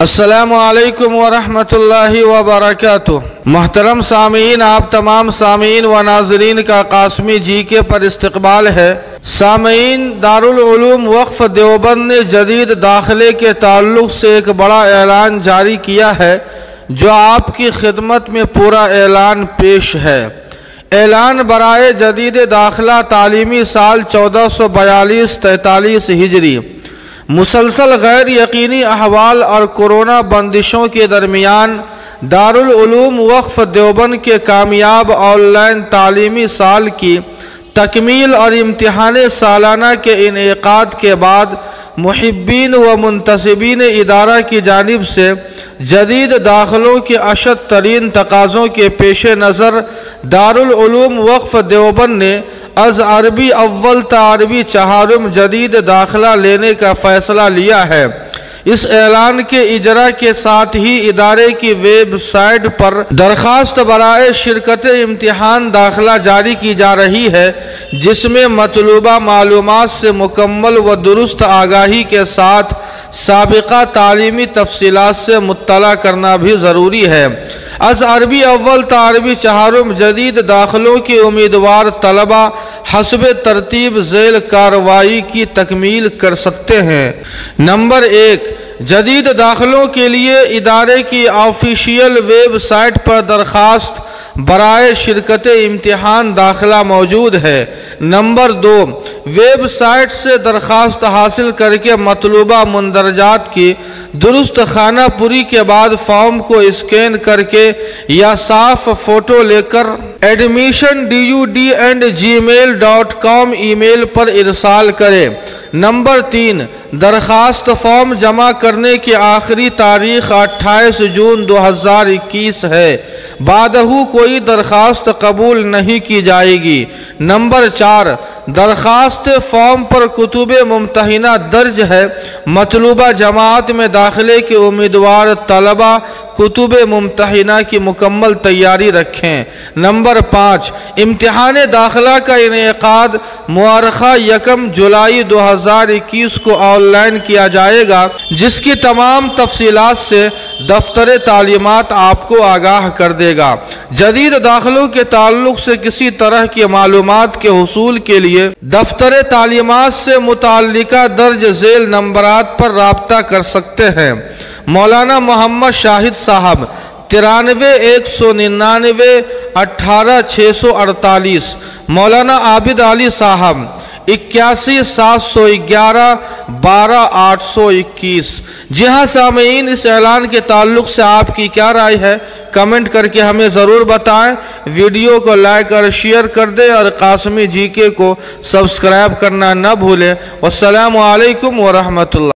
السلام علیکم ورحمۃ اللہ وبرکاتہ۔ محترم سامعین، آپ تمام سامعین و ناظرین کا قاسمی جی کے پر استقبال ہے۔ سامعین، دارالعلوم وقف دیوبند نے جدید داخلے کے تعلق سے ایک بڑا اعلان جاری کیا ہے جو آپ کی خدمت میں پورا اعلان پیش ہے۔ اعلان برائے جدید داخلہ تعلیمی سال 1442-43 ہجری مسلسل غیر یقینی احوال اور کورونا بندشوں کے درمیان دارالعلوم وقف دیوبند کے کامیاب آن لائن تعلیمی سال کی تکمیل اور امتحان سالانہ کے انعقاد کے بعد محبین و منتسبین ادارہ کی جانب سے جدید داخلوں کے اشد ترین تقاضوں کے پیش نظر دارالعلوم وقف دیوبند نے از عربی اول تا عربی چہارم جدید داخلہ لینے کا فیصلہ لیا ہے۔ اس اعلان کے اجرا کے ساتھ ہی ادارے کی ویب سائٹ پر درخواست برائے شرکت امتحان داخلہ جاری کی جا رہی ہے، جس میں مطلوبہ معلومات سے مکمل و درست آگاہی کے ساتھ سابقہ تعلیمی تفصیلات سے مطلع کرنا بھی ضروری ہے۔ از عربی اول تا عربی چہارم جدید داخلوں کی امیدوار طلبہ حسب ترتیب ذیل کارروائی کی تکمیل کر سکتے ہیں۔ نمبر 1، جدید داخلوں کے لیے ادارے کی آفیشیل ویب سائٹ پر درخواست برائے شرکت امتحان داخلہ موجود ہے۔ نمبر 2، ویب سائٹ سے درخواست حاصل کر کے مطلوبہ مندرجات کی درست خانہ پوری کے بعد فارم کو اسکین کر کے یا صاف فوٹو لے کر admission@gmail.com ای میل پر ارسال کرے۔ نمبر 3، درخواست فارم جمع کرنے کی آخری تاریخ 28 جون 2021 ہے۔ بعدہ کوئی درخواست قبول نہیں کی جائے گی۔ نمبر 4، درخواست فارم پر کتب ممتحنہ درج ہے۔ مطلوبہ جماعت میں داخلے کے امیدوار طلبہ کتب ممتحنہ کی مکمل تیاری رکھیں۔ نمبر 5، امتحان داخلہ کا انعقاد مؤرخہ 1 جولائی 2021 کو آن لائن کیا جائے گا، جس کی تمام تفصیلات سے دفتر تعلیمات آپ کو آگاہ کر دے گا۔ جدید داخلوں کے تعلق سے کسی طرح کی معلومات کے حصول کے لیے دفتر تعلیمات سے متعلقہ درج ذیل نمبرات پر رابطہ کر سکتے ہیں۔ مولانا محمد شاہد صاحب 93 199 18 648، مولانا عابد علی صاحب 81 711 12 821۔ جی ہاں سامعین، اس اعلان کے تعلق سے آپ کی کیا رائے ہے؟ کمنٹ کر کے ہمیں ضرور بتائیں۔ ویڈیو کو لائک اور شیئر کر دیں اور قاسمی جی کے کو سبسکرائب کرنا نہ بھولیں۔ والسلام علیکم ورحمۃ اللہ۔